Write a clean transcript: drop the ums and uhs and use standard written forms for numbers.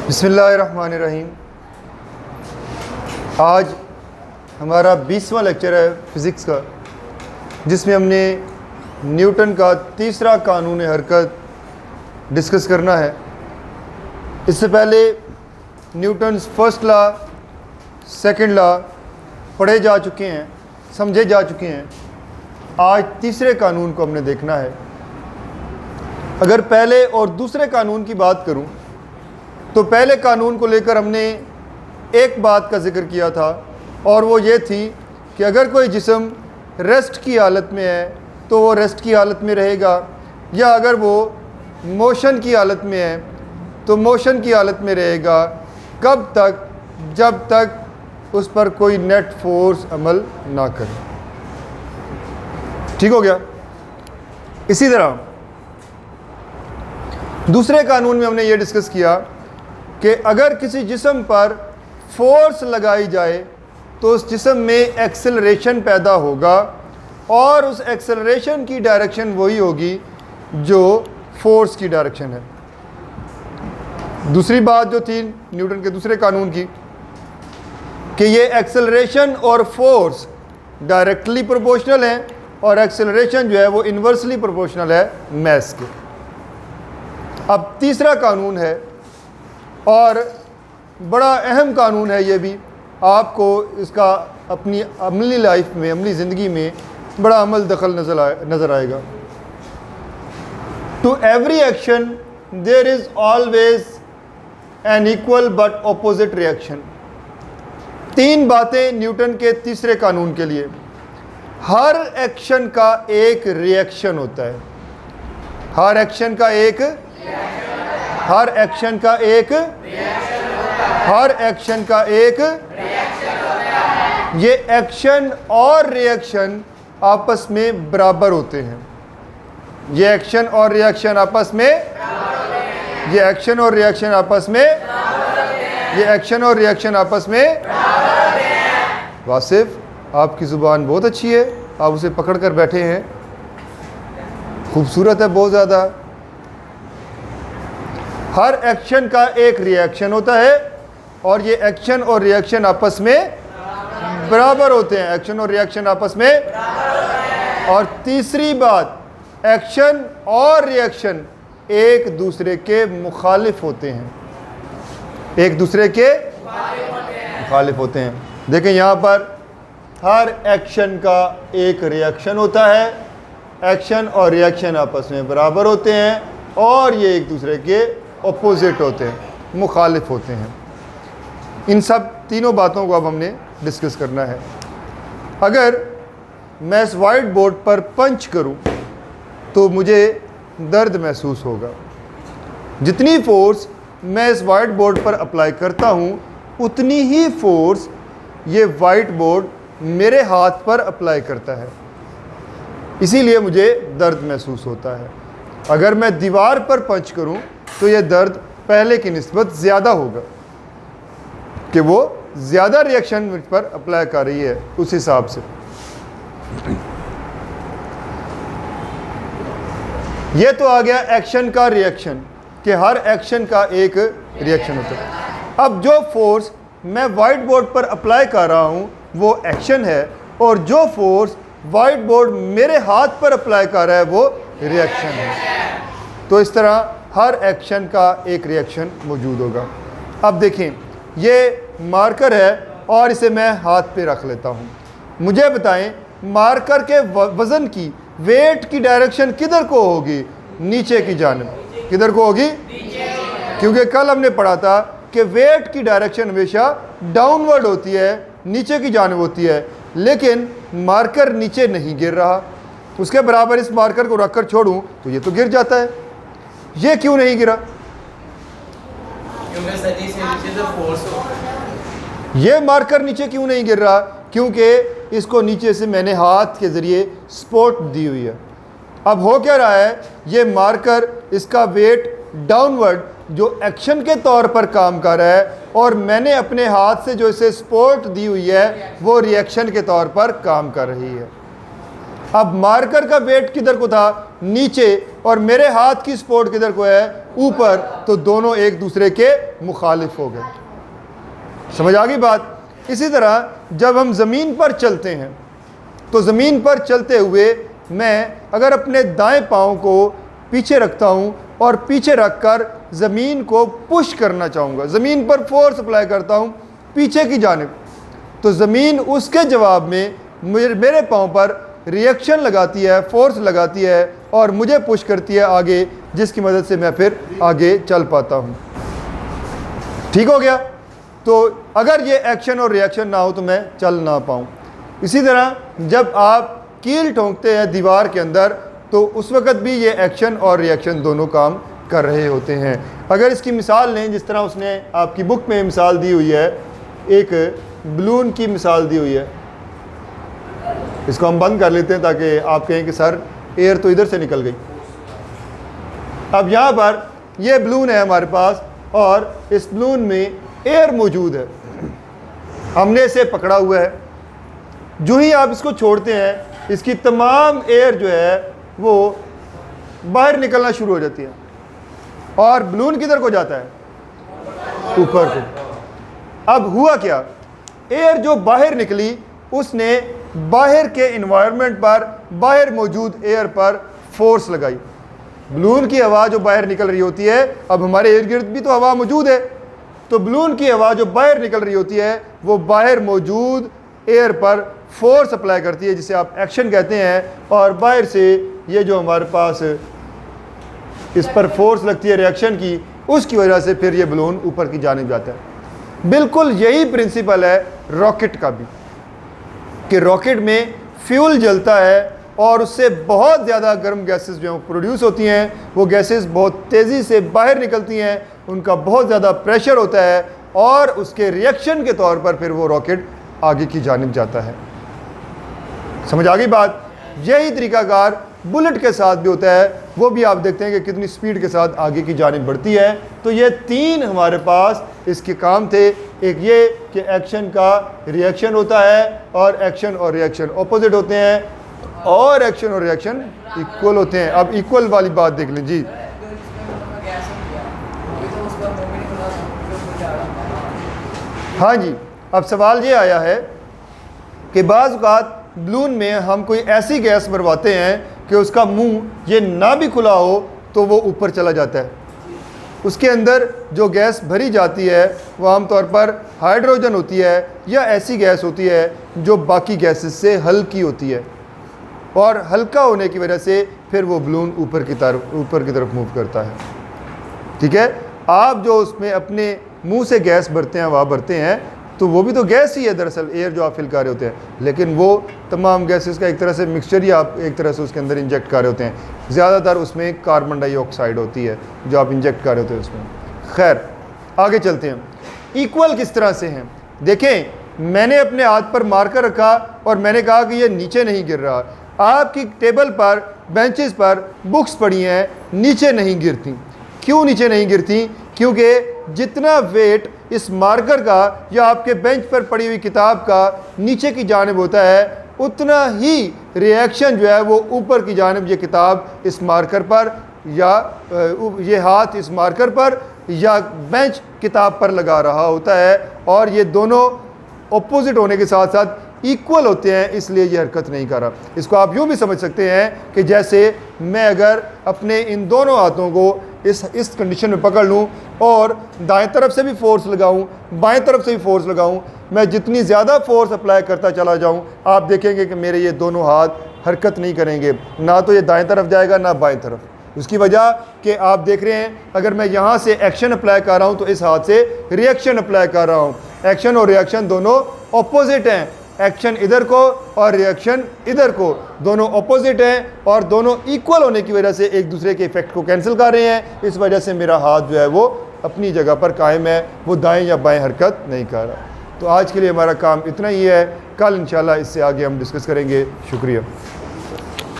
बिस्मिल्लाहिर्रहमानिर्रहीम। आज हमारा 20वां लेक्चर है फ़िज़िक्स का, जिसमें हमने न्यूटन का तीसरा कानून हरकत डिस्कस करना है। इससे पहले Newton's first law, second law पढ़े जा चुके हैं, समझे जा चुके हैं। आज तीसरे कानून को हमने देखना है। अगर पहले और दूसरे कानून की बात करूं तो पहले कानून को लेकर हमने एक बात का जिक्र किया था, और वो ये थी कि अगर कोई जिस्म रेस्ट की हालत में है तो वो रेस्ट की हालत में रहेगा, या अगर वो मोशन की हालत में है तो मोशन की हालत में रहेगा। कब तक? जब तक उस पर कोई नेट फोर्स अमल ना करे। ठीक हो गया। इसी तरह दूसरे कानून में हमने ये डिस्कस किया कि अगर किसी जिस्म पर फोर्स लगाई जाए तो उस जिस्म में एक्सेलरेशन पैदा होगा, और उस एक्सेलरेशन की डायरेक्शन वही होगी जो फोर्स की डायरेक्शन है। दूसरी बात जो थी न्यूटन के दूसरे कानून की कि ये एक्सेलरेशन और फोर्स डायरेक्टली प्रोपोर्शनल हैं, और एक्सेलरेशन जो है वो इन्वर्सली प्रोपोर्शनल है मास के। अब तीसरा कानून है, और बड़ा अहम कानून है ये भी। आपको इसका अपनी अमली लाइफ में, अमली ज़िंदगी में बड़ा अमल दखल नज़र आएगा। To every action there is always an equal but opposite reaction. तीन बातें न्यूटन के तीसरे कानून के लिए। हर एक्शन का एक रिएक्शन होता है। हर एक्शन का एक हर एक्शन का एक हर एक्शन का एक ये एक्शन और रिएक्शन आपस में बराबर होते हैं। ये एक्शन और रिएक्शन आपस में ये एक्शन और रिएक्शन आपस में ये एक्शन और रिएक्शन आपस में। वासिफ, आपकी ज़ुबान बहुत अच्छी है, आप उसे पकड़ कर बैठे हैं, खूबसूरत है बहुत ज़्यादा। हर एक्शन का एक रिएक्शन होता है, और ये एक्शन और रिएक्शन आपस में बराबर होते हैं। एक्शन और रिएक्शन आपस में। और तीसरी बात, एक्शन और रिएक्शन एक दूसरे के मुखालिफ होते हैं। एक दूसरे के मुखालिफ होते हैं। देखें यहाँ पर हर एक्शन का एक रिएक्शन होता है, एक्शन और रिएक्शन आपस में बराबर होते हैं, और ये एक दूसरे के अपोजिट होते हैं, मुखालिफ होते हैं। इन सब तीनों बातों को अब हमने डिस्कस करना है। अगर मैं इस वाइट बोर्ड पर पंच करूं तो मुझे दर्द महसूस होगा। जितनी फोर्स मैं इस वाइट बोर्ड पर अप्लाई करता हूं, उतनी ही फोर्स ये वाइट बोर्ड मेरे हाथ पर अप्लाई करता है, इसीलिए मुझे दर्द महसूस होता है। अगर मैं दीवार पर पंच करूं तो ये दर्द पहले की निस्बत ज़्यादा होगा, कि वो ज़्यादा रिएक्शन मुझ पर अप्लाई कर रही है उस हिसाब से। ये तो आ गया एक्शन का रिएक्शन, कि हर एक्शन का एक रिएक्शन होता है। अब जो फोर्स मैं वाइट बोर्ड पर अप्लाई कर रहा हूँ वो एक्शन है, और जो फोर्स वाइट बोर्ड मेरे हाथ पर अप्लाई कर रहा है वो रिएक्शन है। तो इस तरह हर एक्शन का एक रिएक्शन मौजूद होगा। अब देखें, ये मार्कर है और इसे मैं हाथ पे रख लेता हूँ। मुझे बताएं, मार्कर के वज़न की, वेट की डायरेक्शन किधर को होगी? नीचे की जानिब। किधर को होगी? क्योंकि कल हमने पढ़ा था कि वेट की डायरेक्शन हमेशा डाउनवर्ड होती है, नीचे की जानिब होती है। लेकिन मार्कर नीचे नहीं गिर रहा, उसके बराबर इस मार्कर को रखकर छोड़ूं तो ये तो गिर जाता है। ये क्यों नहीं गिरा? ये मार्कर नीचे क्यों नहीं गिर रहा? क्योंकि इसको नीचे से मैंने हाथ के ज़रिए सपोर्ट दी हुई है। अब हो क्या रहा है, ये मार्कर, इसका वेट डाउनवर्ड जो एक्शन के तौर पर काम कर रहा है, और मैंने अपने हाथ से जो इसे सपोर्ट दी हुई है वो रिएक्शन के तौर पर काम कर रही है। अब मार्कर का वेट किधर को था? नीचे, और मेरे हाथ की सपोर्ट किधर को है? ऊपर, तो दोनों एक दूसरे के मुखालिफ हो गए। समझ आ गई बात? इसी तरह जब हम ज़मीन पर चलते हैं तो ज़मीन पर चलते हुए मैं अगर अपने दाएं पाँव को पीछे रखता हूं और पीछे रखकर ज़मीन को पुश करना चाहूँगा, ज़मीन पर फोर्स अप्लाई करता हूं पीछे की जानिब, तो ज़मीन उसके जवाब में मेरे पाँव पर रिएक्शन लगाती है, फोर्स लगाती है और मुझे पुश करती है आगे, जिसकी मदद से मैं फिर आगे चल पाता हूँ। ठीक हो गया? तो अगर ये एक्शन और रिएक्शन ना हो तो मैं चल ना पाऊँ। इसी तरह जब आप कील ठोंकते हैं दीवार के अंदर तो उस वक़्त भी ये एक्शन और रिएक्शन दोनों काम कर रहे होते हैं। अगर इसकी मिसाल लें, जिस तरह उसने आपकी बुक में मिसाल दी हुई है, एक बलून की मिसाल दी हुई है। इसको हम बंद कर लेते हैं ताकि आप कहें कि सर एयर तो इधर से निकल गई। अब यहाँ पर यह बलून है हमारे पास और इस बलून में एयर मौजूद है, हमने इसे पकड़ा हुआ है। जो ही आप इसको छोड़ते हैं इसकी तमाम एयर जो है वो बाहर निकलना शुरू हो जाती है और बलून किधर को जाता है? ऊपर को। अब हुआ क्या? एयर जो बाहर निकली उसने बाहर के इन्वायरमेंट पर, बाहर मौजूद एयर पर फोर्स लगाई। बलून की हवा जो बाहर निकल रही होती है, अब हमारे इर्द गिर्द भी तो हवा मौजूद है, तो बलून की हवा जो बाहर निकल रही होती है वो बाहर मौजूद एयर पर फोर्स अप्लाई करती है, जिसे आप एक्शन कहते हैं। और बाहर से ये जो हमारे पास इस पर फोर्स लगती है रिएक्शन की, उसकी वजह से फिर ये बलून ऊपर की जानिब जाता है। बिल्कुल यही प्रिंसिपल है रॉकेट का भी, कि रॉकेट में फ्यूल जलता है और उससे बहुत ज़्यादा गर्म गैसेस जो प्रोड्यूस होती हैं, वो गैसेस बहुत तेज़ी से बाहर निकलती हैं, उनका बहुत ज़्यादा प्रेशर होता है और उसके रिएक्शन के तौर पर फिर वो रॉकेट आगे की जानिब जाता है। समझ आ गई बात? यही तरीकाकार बुलेट के साथ भी होता है, वो भी आप देखते हैं कि कितनी स्पीड के साथ आगे की जानिब बढ़ती है। तो ये तीन हमारे पास इसके काम थे। एक ये कि एक्शन का रिएक्शन होता है और एक्शन और रिएक्शन ऑपोजिट होते हैं, और एक्शन और रिएक्शन इक्वल होते हैं। अब इक्वल वाली बात देख लें जी। हाँ जी, अब सवाल ये आया है कि बाज़ औक़ात बलून में हम कोई ऐसी गैस भरवाते हैं कि उसका मुंह ये ना भी खुला हो तो वो ऊपर चला जाता है। उसके अंदर जो गैस भरी जाती है वो आमतौर पर हाइड्रोजन होती है या ऐसी गैस होती है जो बाकी गैसेस से हल्की होती है, और हल्का होने की वजह से फिर वो बलून ऊपर की तरफ मूव करता है। ठीक है? आप जो उसमें अपने मुंह से गैस भरते हैं, हवा भरते हैं, तो वो भी तो गैस ही है दरअसल, एयर जो आप फिल कर रहे होते हैं, लेकिन वो तमाम गैसेस का एक तरह से मिक्सचर ही आप एक तरह से उसके अंदर इंजेक्ट कर रहे होते हैं। ज़्यादातर उसमें कार्बन डाइऑक्साइड होती है जो आप इंजेक्ट कर रहे होते हैं उसमें। खैर, आगे चलते हैं। इक्वल किस तरह से हैं देखें। मैंने अपने हाथ पर मार्कर रखा और मैंने कहा कि ये नीचे नहीं गिर रहा। आपकी टेबल पर, बेंचेस पर बुक्स पड़ी हैं, नीचे नहीं गिरती। क्यों नीचे नहीं गिरती? क्योंकि जितना वेट इस मार्कर का या आपके बेंच पर पड़ी हुई किताब का नीचे की जानिब होता है, उतना ही रिएक्शन जो है वो ऊपर की जानिब ये किताब इस मार्कर पर या ये हाथ इस मार्कर पर या बेंच किताब पर लगा रहा होता है, और ये दोनों ऑपोजिट होने के साथ साथ इक्वल होते हैं, इसलिए ये हरकत नहीं कर रहा। इसको आप यूँ भी समझ सकते हैं कि जैसे मैं अगर अपने इन दोनों हाथों को इस कंडीशन में पकड़ लूँ और दाएं तरफ से भी फोर्स लगाऊँ, बाएं तरफ से भी फोर्स लगाऊँ, मैं जितनी ज़्यादा फोर्स अप्लाई करता चला जाऊँ, आप देखेंगे कि मेरे ये दोनों हाथ हरकत नहीं करेंगे, ना तो ये दाएं तरफ जाएगा ना बाएं तरफ। उसकी वजह कि आप देख रहे हैं, अगर मैं यहाँ से एक्शन अप्लाई कर रहा हूँ तो इस हाथ से रिएक्शन अप्लाई कर रहा हूँ। एक्शन और रिएक्शन दोनों ऑपोजिट हैं, एक्शन इधर को और रिएक्शन इधर को, दोनों ऑपोजिट हैं और दोनों इक्वल होने की वजह से एक दूसरे के इफेक्ट को कैंसिल कर रहे हैं। इस वजह से मेरा हाथ जो है वो अपनी जगह पर कायम है, वो दाएं या बाएं हरकत नहीं कर रहा। तो आज के लिए हमारा काम इतना ही है, कल इंशाल्लाह इससे आगे हम डिस्कस करेंगे। शुक्रिया।